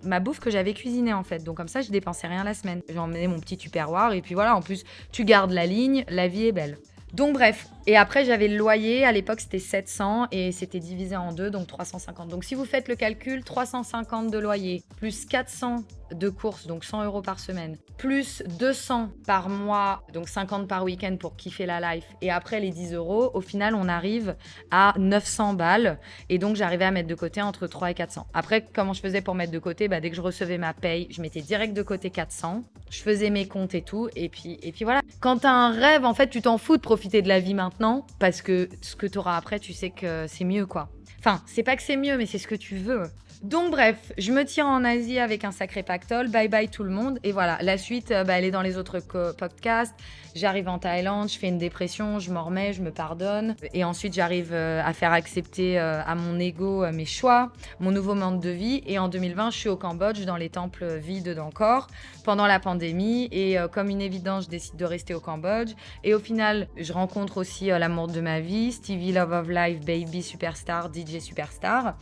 ma bouffe que j'avais cuisinée en fait. Donc comme ça, je dépensais rien la semaine. J'emmenais mon petit tupperware et puis voilà, en plus, tu gardes la ligne, la vie est belle. Donc bref, et après j'avais le loyer, à l'époque c'était 700 et c'était divisé en deux, donc 350. Donc si vous faites le calcul, 350 de loyer, plus 400 de courses, donc 100 euros par semaine, plus 200 par mois, donc 50 par week-end pour kiffer la life, et après les 10 euros, au final on arrive à 900 balles, et donc j'arrivais à mettre de côté entre 3 et 400. Après, comment je faisais pour mettre de côté ? Dès que je recevais ma paye, je mettais direct de côté 400, je faisais mes comptes et tout, et puis voilà. Quand t'as un rêve, en fait, tu t'en fous de profiter de la vie maintenant, parce que ce que t'auras après, tu sais que c'est mieux, quoi. Enfin, c'est pas que c'est mieux, mais c'est ce que tu veux. Donc bref, je me tire en Asie avec un sacré pactole, bye bye tout le monde, et voilà, la suite, elle est dans les autres podcasts. J'arrive en Thaïlande, je fais une dépression, je m'en remets, je me pardonne, et ensuite j'arrive à faire accepter à mon ego mes choix, mon nouveau mode de vie, et en 2020, je suis au Cambodge, dans les temples vides d'Angkor, pendant la pandémie, et comme une évidence, je décide de rester au Cambodge, et au final, je rencontre aussi l'amour de ma vie, Stevie Love of Life, Baby Superstar, DJ Superstar.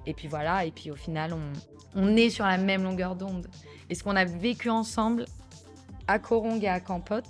Et puis voilà, et puis au final, on est sur la même longueur d'onde. Et ce qu'on a vécu ensemble à Koh Rong et à Kampot,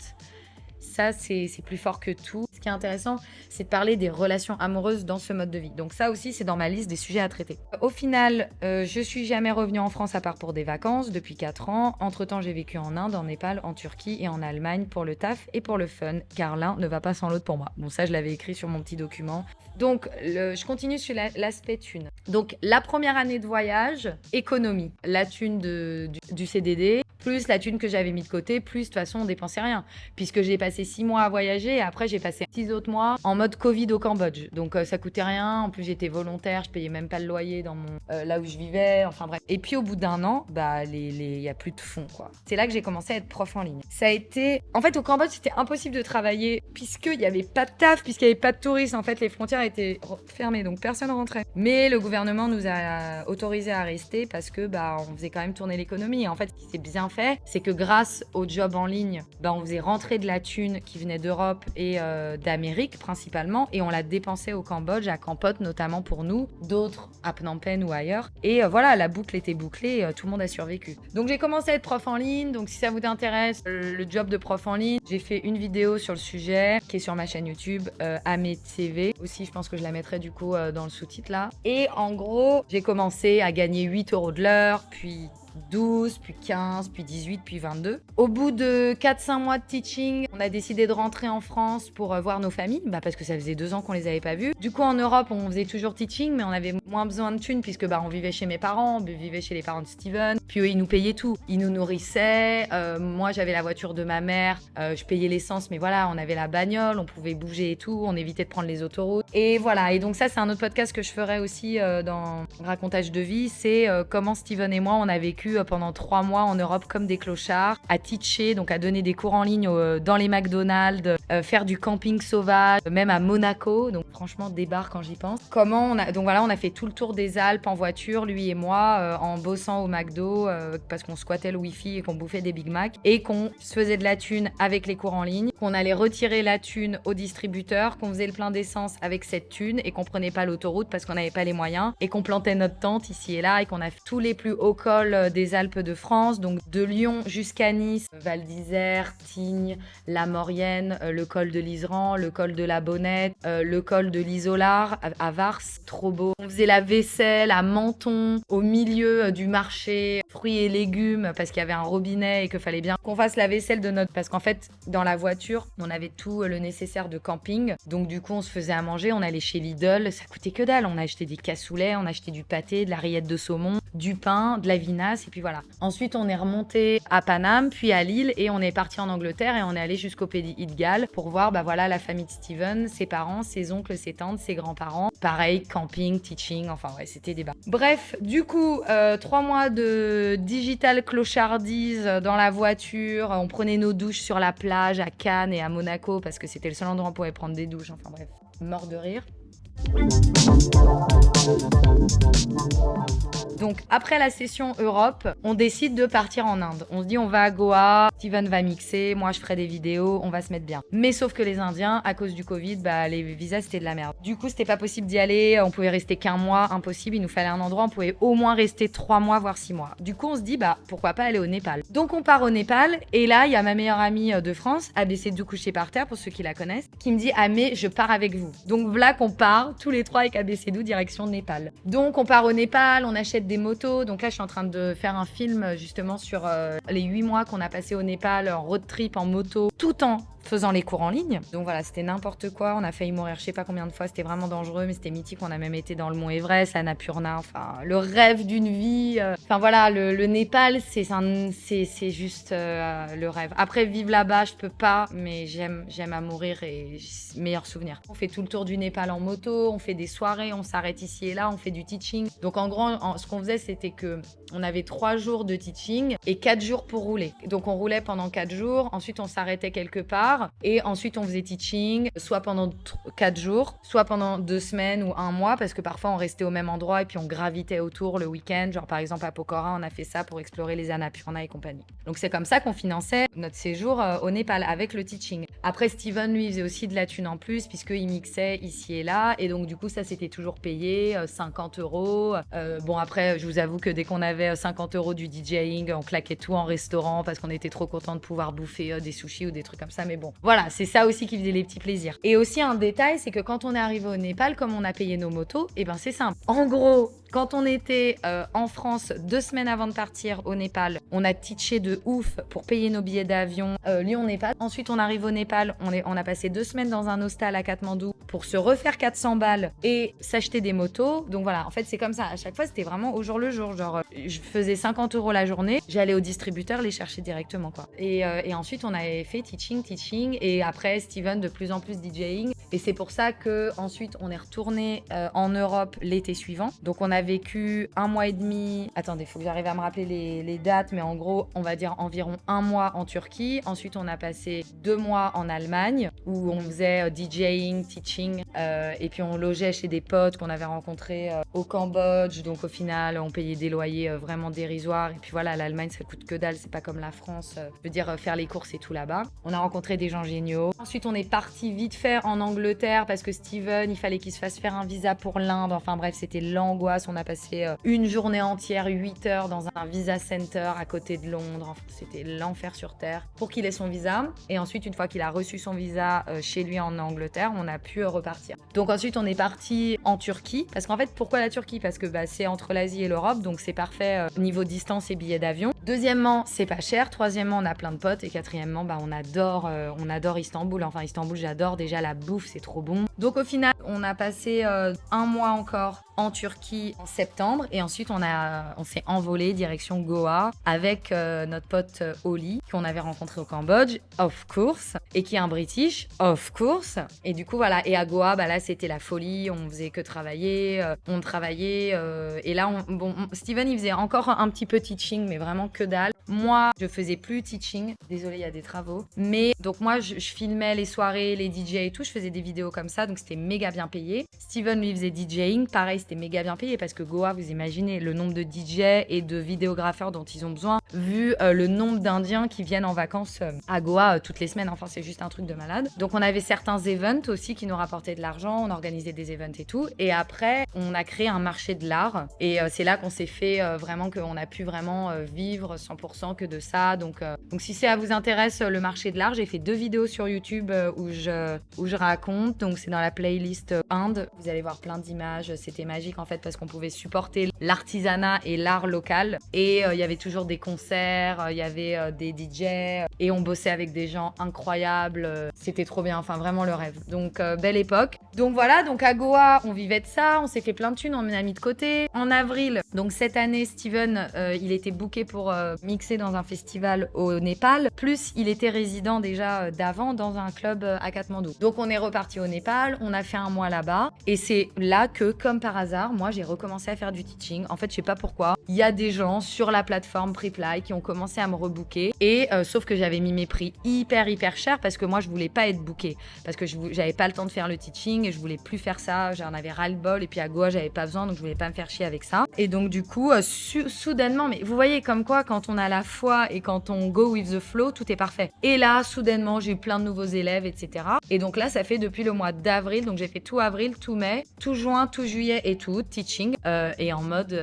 ça, c'est plus fort que tout. Ce qui est intéressant, c'est de parler des relations amoureuses dans ce mode de vie. Donc ça aussi, c'est dans ma liste des sujets à traiter. Au final, je suis jamais revenue en France à part pour des vacances depuis 4 ans. Entre-temps, j'ai vécu en Inde, en Népal, en Turquie et en Allemagne pour le taf et pour le fun, car l'un ne va pas sans l'autre pour moi. Bon, ça, je l'avais écrit sur mon petit document. Donc, je continue sur l'aspect thune. Donc, la première année de voyage, économie. La thune du CDD, plus la thune que j'avais mis de côté, plus de toute façon on dépensait rien. Puisque j'ai passé 6 mois à voyager et après j'ai passé 6 autres mois en mode Covid au Cambodge. Donc ça coûtait rien, en plus j'étais volontaire, je payais même pas le loyer dans là où je vivais, enfin bref. Et puis au bout d'un an, bah y a plus de fonds quoi. C'est là que j'ai commencé à être prof en ligne. Ça a été... En fait au Cambodge c'était impossible de travailler puisqu'il n'y avait pas de taf, puisqu'il n'y avait pas de touristes. En fait les frontières étaient fermées donc personne rentrait. Mais le gouvernement nous a autorisé à rester parce que bah on faisait quand même tourner l'économie. Et en fait ce qui s'est bien fait, c'est que grâce au job en ligne, bah on faisait rentrer de la thune qui venait d'Europe et d'Amérique principalement et on la dépensait au Cambodge, à Kampot notamment pour nous, d'autres à Phnom Penh ou ailleurs. Et voilà, la boucle était bouclée, tout le monde a survécu. Donc j'ai commencé à être prof en ligne, donc si ça vous intéresse, le job de prof en ligne, j'ai fait une vidéo sur le sujet qui est sur ma chaîne YouTube, Amé TV. Aussi, je pense que je la mettrai du coup dans le sous-titre là. Et en gros, j'ai commencé à gagner 8 € de l'heure, puis 12, puis 15, puis 18, puis 22. Au bout de 4-5 mois de teaching, on a décidé de rentrer en France pour voir nos familles, parce que ça faisait 2 ans qu'on les avait pas vus. Du coup, en Europe, on faisait toujours teaching, mais on avait moins besoin de thunes puisque on vivait chez mes parents, on vivait chez les parents de Steven. Puis eux, ils nous payaient tout. Ils nous nourrissaient. Moi, j'avais la voiture de ma mère. Je payais l'essence, mais voilà, on avait la bagnole, on pouvait bouger et tout. On évitait de prendre les autoroutes. Et voilà. Et donc ça, c'est un autre podcast que je ferai aussi dans Racontage de vie. C'est comment Steven et moi, on a vécu pendant 3 mois en Europe comme des clochards, à teacher, donc à donner des cours en ligne dans les McDonald's, faire du camping sauvage, même à Monaco. Donc franchement, débarque quand j'y pense. Donc voilà, on a fait tout le tour des Alpes en voiture, lui et moi, en bossant au McDo, parce qu'on squattait le Wi-Fi et qu'on bouffait des Big Mac, et qu'on se faisait de la thune avec les cours en ligne, qu'on allait retirer la thune au distributeur, qu'on faisait le plein d'essence avec cette thune et qu'on prenait pas l'autoroute parce qu'on n'avait pas les moyens, et qu'on plantait notre tente ici et là, et qu'on a fait tous les plus hauts cols des Alpes de France, donc de Lyon jusqu'à Nice, Val d'Isère, Tignes, la Maurienne, le col de l'Iseran, le col de la Bonnette, le col de l'Isolar à Vars, trop beau. On faisait la vaisselle à Menton, au milieu du marché fruits et légumes, parce qu'il y avait un robinet et qu'il fallait bien qu'on fasse la vaisselle de notre... Parce qu'en fait, dans la voiture, on avait tout le nécessaire de camping, donc du coup, on se faisait à manger, on allait chez Lidl, ça coûtait que dalle. On a acheté des cassoulets, on a acheté du pâté, de la rillette de saumon, du pain, de la vinasse, et puis voilà. Ensuite, on est remonté à Paname, puis à Lille, et on est parti en Angleterre, et on est allé jusqu'au Pays de Galles pour voir voilà, la famille de Steven, ses parents, ses oncles, ses tantes, ses grands-parents. Pareil, camping, teaching, enfin ouais, c'était débat. Bref, du coup, 3 mois de digital clochardise dans la voiture, on prenait nos douches sur la plage à Cannes et à Monaco, parce que c'était le seul endroit où on pouvait prendre des douches, enfin bref, mort de rire. Donc après la session Europe, on décide de partir en Inde. On se dit on va à Goa, Steven va mixer, moi je ferai des vidéos, on va se mettre bien. Mais sauf que les Indiens, à cause du Covid, les visas c'était de la merde. Du coup c'était pas possible d'y aller, on pouvait rester qu'1 mois, impossible, il nous fallait un endroit, on pouvait au moins rester 3 mois voire 6 mois. Du coup on se dit pourquoi pas aller au Népal. Donc on part au Népal et là il y a ma meilleure amie de France, ABC Dou couché par terre pour ceux qui la connaissent, qui me dit mais je pars avec vous. Donc voilà qu'on part tous les 3 avec ABC Dou direction Népal. Donc on part au Népal, on achète des motos. Donc là, je suis en train de faire un film justement sur les 8 mois qu'on a passé au Népal en road trip en moto, tout en faisant les cours en ligne. Donc voilà, c'était n'importe quoi. On a failli mourir je sais pas combien de fois. C'était vraiment dangereux, mais c'était mythique. On a même été dans le mont Everest, l'Annapurna. Enfin, le rêve d'une vie. Enfin voilà, le Népal, c'est juste le rêve. Après, vivre là-bas, je peux pas, mais j'aime à mourir et meilleur souvenir. On fait tout le tour du Népal en moto, on fait des soirées, on s'arrête ici et là, on fait du teaching. Donc en gros, ce qu'on faisait, c'était que on avait 3 jours de teaching et 4 jours pour rouler. Donc on roulait pendant 4 jours. Ensuite, on s'arrêtait quelque part. Et ensuite, on faisait teaching, soit pendant 4 jours, soit pendant 2 semaines ou 1 mois, parce que parfois, on restait au même endroit et puis on gravitait autour le week-end. Genre, par exemple, à Pokhara, on a fait ça pour explorer les Annapurna et compagnie. Donc, c'est comme ça qu'on finançait notre séjour au Népal avec le teaching. Après, Steven, lui, il faisait aussi de la thune en plus, puisqu'il mixait ici et là. Et donc, du coup, ça, c'était toujours payé 50 €. Bon, après, je vous avoue que dès qu'on avait 50 € du DJing, on claquait tout en restaurant parce qu'on était trop content de pouvoir bouffer des sushis ou des trucs comme ça. Mais bon, voilà, c'est ça aussi qui faisait les petits plaisirs. Et aussi un détail, c'est que quand on est arrivé au Népal, comme on a payé nos motos, c'est simple. En gros, Quand on était en France 2 semaines avant de partir au Népal, on a teaché de ouf pour payer nos billets d'avion Lyon-Népal. Ensuite, on arrive au Népal, on a passé 2 semaines dans un hostel à Katmandou pour se refaire 400 balles et s'acheter des motos. Donc voilà, en fait, c'est comme ça. À chaque fois, c'était vraiment au jour le jour. Genre, je faisais 50 € la journée, j'allais au distributeur les chercher directement, quoi. Et ensuite, on avait fait teaching, et après, Steven de plus en plus DJing. Et c'est pour ça que ensuite, on est retourné en Europe l'été suivant. Donc, on a vécu 1 mois et demi. Attendez, il faut que j'arrive à me rappeler les dates, mais en gros, on va dire environ 1 mois en Turquie. Ensuite, on a passé 2 mois en Allemagne où on faisait DJing, teaching, et puis on logeait chez des potes qu'on avait rencontrés au Cambodge. Donc, au final, on payait des loyers vraiment dérisoires. Et puis voilà, l'Allemagne, ça coûte que dalle. C'est pas comme la France. Je veux dire, faire les courses et tout là-bas. On a rencontré des gens géniaux. Ensuite, on est parti vite fait en Angleterre parce que Steven, il fallait qu'il se fasse faire un visa pour l'Inde. Enfin bref, c'était l'angoisse. On a passé une journée entière, 8 heures dans un visa center à côté de Londres. Enfin, c'était l'enfer sur Terre pour qu'il ait son visa. Et ensuite, une fois qu'il a reçu son visa chez lui en Angleterre, on a pu repartir. Donc ensuite, on est parti en Turquie. Parce qu'en fait, pourquoi la Turquie? Parce que c'est entre l'Asie et l'Europe, donc c'est parfait niveau distance et billets d'avion. Deuxièmement, c'est pas cher. Troisièmement, on a plein de potes. Et quatrièmement, on adore Istanbul. Enfin, Istanbul, j'adore. Déjà, la bouffe, c'est trop bon. Donc au final, on a passé 1 mois encore en Turquie en septembre. Et ensuite, on s'est envolé direction Goa avec notre pote Oli, qu'on avait rencontré au Cambodge, of course, et qui est un British, of course. Et du coup, voilà. Et à Goa, là, c'était la folie. On faisait que travailler. On travaillait. Et là, Steven, il faisait encore un petit peu teaching, mais vraiment que dalle. Moi, je faisais plus teaching. Désolée, il y a des travaux. Mais donc moi, je filmais les soirées, les DJ et tout. Je faisais des vidéos comme ça, donc c'était méga bien payé. Steven, lui, faisait DJing. Pareil, c'était méga bien payé parce que Goa, vous imaginez le nombre de DJ et de vidéographeurs dont ils ont besoin, vu le nombre d'Indiens qui viennent en vacances à Goa toutes les semaines. Enfin, c'est juste un truc de malade. Donc, on avait certains events aussi qui nous rapportaient de l'argent. On organisait des events et tout. Et après, on a créé un marché de l'art. Et c'est là qu'on s'est fait vraiment qu'on a pu vraiment vivre 100% que de ça. Donc si ça vous intéresse, le marché de l'art, j'ai fait 2 vidéos sur YouTube où je raconte. Donc, c'est dans la playlist Inde. Vous allez voir plein d'images. C'était magique en fait parce qu'on pouvait supporter l'artisanat et l'art local. Et il y avait toujours des concerts, il y avait des DJ et on bossait avec des gens incroyables. C'était trop bien, enfin vraiment le rêve. Donc, belle époque. Donc voilà, donc à Goa, on vivait de ça. On s'est fait plein de thunes, on a mis de côté. En avril, donc cette année, Steven, il était booké pour mixer dans un festival au Népal. Plus, il était résident déjà d'avant dans un club à Katmandou. Donc, on est reparti au Népal. On a fait 1 mois là-bas. Et c'est là que, comme par hasard, moi, j'ai recommencé à faire du teaching. En fait, je sais pas pourquoi. Il y a des gens sur la plateforme Preply qui ont commencé à me rebooker. Et sauf que j'avais mis mes prix hyper cher parce que moi, je voulais pas être bookée. Parce que j'avais pas le temps de faire le teaching et je voulais plus faire ça. J'en avais ras-le-bol. Et puis à Goa, j'avais pas besoin. Donc, je voulais pas me faire chier avec ça. Et donc, du coup, soudainement, mais vous voyez comme quoi, quand on a la foi et quand on go with the flow, tout est parfait. Et là, soudainement, j'ai eu plein de nouveaux élèves, etc. Et donc là, ça fait depuis le mois d'avril. Donc, j'ai fait tout avril, tout mai, tout juin, tout juillet et tout août, teaching. Et en mode,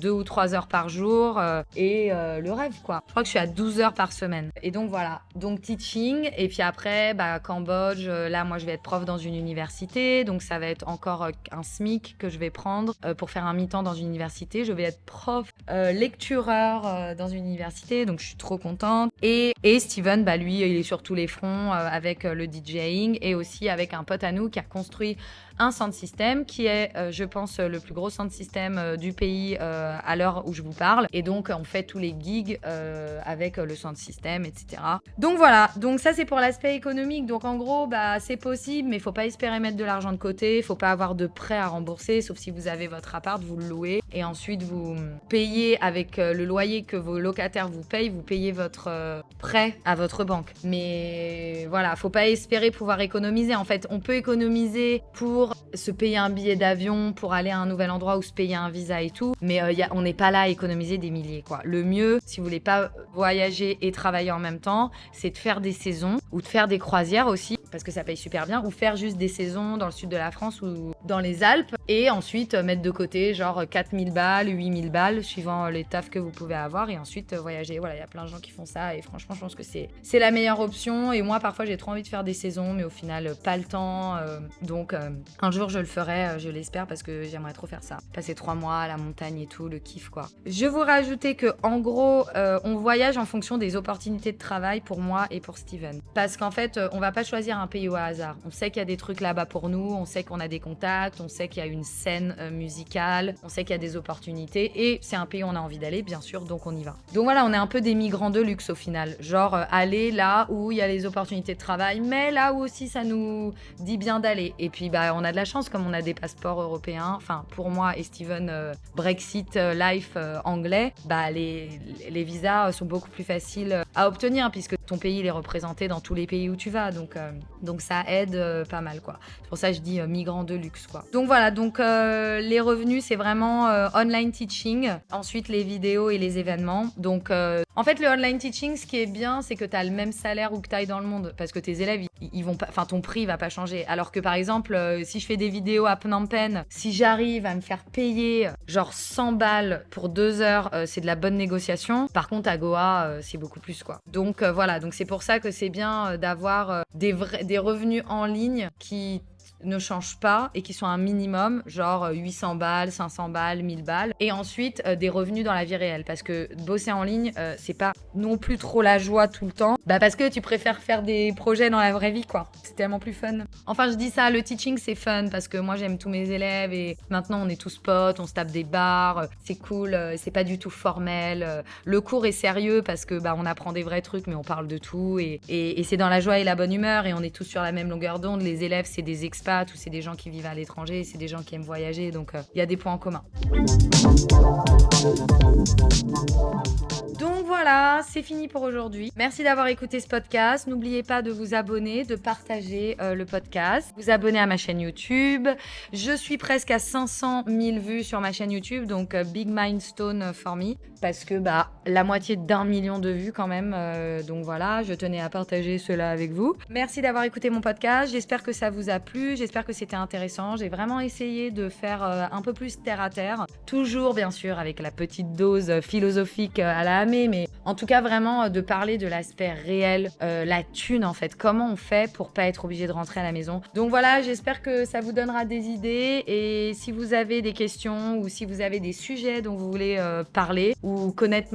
2 ou 3 heures par jour. Le rêve, quoi. Je crois que je suis à 12 heures par semaine. Et donc, voilà. Donc, teaching. Et puis après, Cambodge. Là, moi, je vais être prof dans une université. Donc, ça va être encore un SMIC que je vais prendre pour faire un mi-temps dans une université. Je vais être prof lectureur dans une université. Donc, je suis trop contente. Et Steven, lui, il est sur tous les fronts avec le DJing et aussi avec un pote à nous qui a construit un sound system qui est, je pense, le plus gros sound system du pays à l'heure où je vous parle. Et donc, on fait tous les gigs avec le sound system, etc. Donc voilà, donc ça c'est pour l'aspect économique. Donc en gros, c'est possible, mais il faut pas espérer mettre de l'argent de côté. Il faut pas avoir de prêt à rembourser, sauf si vous avez votre appart, vous le louez. Et ensuite, vous payez avec le loyer que vos locataires vous payent, vous payez votre prêt à votre banque. Mais voilà, faut pas espérer pouvoir économiser. En fait, on peut économiser pour se payer un billet d'avion, pour aller à un nouvel endroit ou se payer un visa et tout. Mais on n'est pas là à économiser des milliers, quoi. Le mieux, si vous voulez pas voyager et travailler en même temps, c'est de faire des saisons ou de faire des croisières aussi, parce que ça paye super bien, ou faire juste des saisons dans le sud de la France ou dans les Alpes et ensuite mettre de côté genre 4 7000 balles, 8000 balles, suivant les tafs que vous pouvez avoir, et ensuite voyager. Voilà, il y a plein de gens qui font ça, et franchement, je pense que c'est la meilleure option. Et moi, parfois, j'ai trop envie de faire des saisons, mais au final, pas le temps. Donc, un jour, je le ferai, je l'espère, parce que j'aimerais trop faire ça. Passer 3 mois à la montagne et tout, le kiff, quoi. Je vous rajoutais que, en gros, on voyage en fonction des opportunités de travail pour moi et pour Steven. Parce qu'en fait, on va pas choisir un pays au hasard. On sait qu'il y a des trucs là-bas pour nous, on sait qu'on a des contacts, on sait qu'il y a une scène musicale, on sait qu'il y a des opportunités, et c'est un pays où on a envie d'aller, bien sûr, donc on y va. Donc voilà, on est un peu des migrants de luxe au final. Genre, aller là où il y a les opportunités de travail, mais là où aussi ça nous dit bien d'aller. Et puis, on a de la chance, comme on a des passeports européens. Enfin, pour moi et Steven, Brexit life anglais, les visas sont beaucoup plus faciles à obtenir, puisque ton pays il est représenté dans tous les pays où tu vas. Donc ça aide pas mal, quoi. C'est pour ça que je dis migrants de luxe, quoi. Donc voilà, les revenus, c'est vraiment online teaching. Ensuite, les vidéos et les événements. Donc, en fait, le online teaching, ce qui est bien, c'est que tu as le même salaire où que tu ailles dans le monde, parce que tes élèves, ils vont pas, enfin, ton prix va pas changer. Alors que par exemple, si je fais des vidéos à Phnom Penh, si j'arrive à me faire payer genre 100 balles pour 2 heures, c'est de la bonne négociation. Par contre, à Goa, c'est beaucoup plus, quoi. Donc voilà, donc c'est pour ça que c'est bien d'avoir des revenus en ligne qui ne changent pas et qui sont un minimum, genre 800 balles, 500 balles, 1000 balles. Et ensuite, des revenus dans la vie réelle. Parce que bosser en ligne, c'est pas non plus trop la joie tout le temps. Parce que tu préfères faire des projets dans la vraie vie, quoi. C'est tellement plus fun. Enfin, je dis ça, le teaching, c'est fun parce que moi, j'aime tous mes élèves et maintenant, on est tous potes, on se tape des barres. C'est cool, c'est pas du tout formel. Le cours est sérieux parce que on apprend des vrais trucs, mais on parle de tout. Et c'est dans la joie et la bonne humeur et on est tous sur la même longueur d'onde. Les élèves, c'est des expats ou c'est des gens qui vivent à l'étranger, c'est des gens qui aiment voyager, donc il y a des points en commun. Donc voilà, c'est fini pour aujourd'hui. Merci d'avoir écouté ce podcast. N'oubliez pas de vous abonner, de partager le podcast, vous abonner à ma chaîne YouTube. Je suis presque à 500 000 vues sur ma chaîne YouTube, donc big milestone for me, parce que la moitié d'1 million de vues quand même. Donc voilà, je tenais à partager cela avec vous. Merci d'avoir écouté mon podcast. J'espère que ça vous a plu. J'espère que c'était intéressant. J'ai vraiment essayé de faire un peu plus terre à terre. Toujours, bien sûr, avec la petite dose philosophique à la Hamé, mais en tout cas, vraiment de parler de l'aspect réel, la thune en fait. Comment on fait pour pas être obligé de rentrer à la maison. Donc voilà, j'espère que ça vous donnera des idées. Et si vous avez des questions ou si vous avez des sujets dont vous voulez parler ou connaître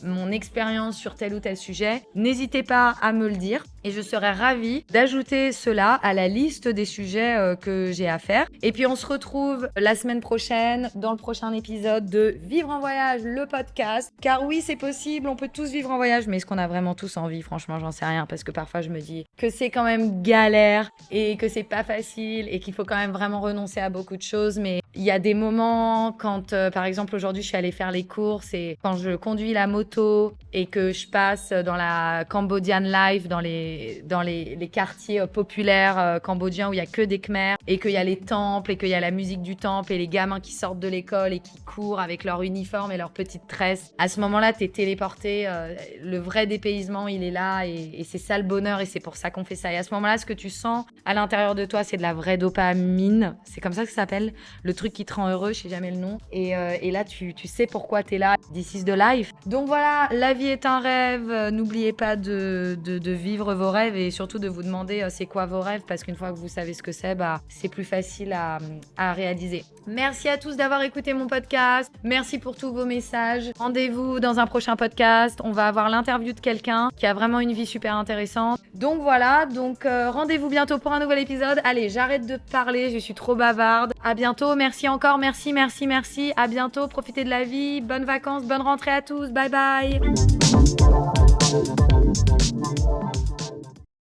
mon expérience sur tel ou tel sujet, n'hésitez pas à me le dire. Et je serais ravie d'ajouter cela à la liste des sujets que j'ai à faire. Et puis on se retrouve la semaine prochaine dans le prochain épisode de Vivre en voyage, le podcast. Car oui, c'est possible, on peut tous vivre en voyage, mais est-ce qu'on a vraiment tous envie? Franchement, j'en sais rien, parce que parfois je me dis que c'est quand même galère et que c'est pas facile et qu'il faut quand même vraiment renoncer à beaucoup de choses. Mais il y a des moments quand, par exemple, aujourd'hui, je suis allée faire les courses et quand je conduis la moto et que je passe dans la Cambodian life, dans les quartiers populaires cambodgiens où il y a que des Khmers et qu'il y a les temples et qu'il y a la musique du temple et les gamins qui sortent de l'école et qui courent avec leur uniforme et leurs petites tresses. À ce moment-là, t'es téléporté. Le vrai dépaysement, il est là et c'est ça le bonheur et c'est pour ça qu'on fait ça. Et à ce moment-là, ce que tu sens à l'intérieur de toi, c'est de la vraie dopamine. C'est comme ça que ça s'appelle, le truc qui te rend heureux, je sais jamais le nom. Et là, tu sais pourquoi t'es là. This is the life. Donc voilà, la vie est un rêve. N'oubliez pas de vivre vos rêves et surtout de vous demander c'est quoi vos rêves, parce qu'une fois que vous savez ce que c'est plus facile à réaliser. Merci à tous d'avoir écouté mon podcast. Merci pour tous vos messages. Rendez-vous dans un prochain podcast. On va avoir l'interview de quelqu'un qui a vraiment une vie super intéressante. Donc voilà, rendez-vous bientôt pour un nouvel épisode. Allez, j'arrête de parler, je suis trop bavarde. À bientôt, merci encore, merci. À bientôt, profitez de la vie, bonnes vacances, bonne rentrée à tous. Bye bye.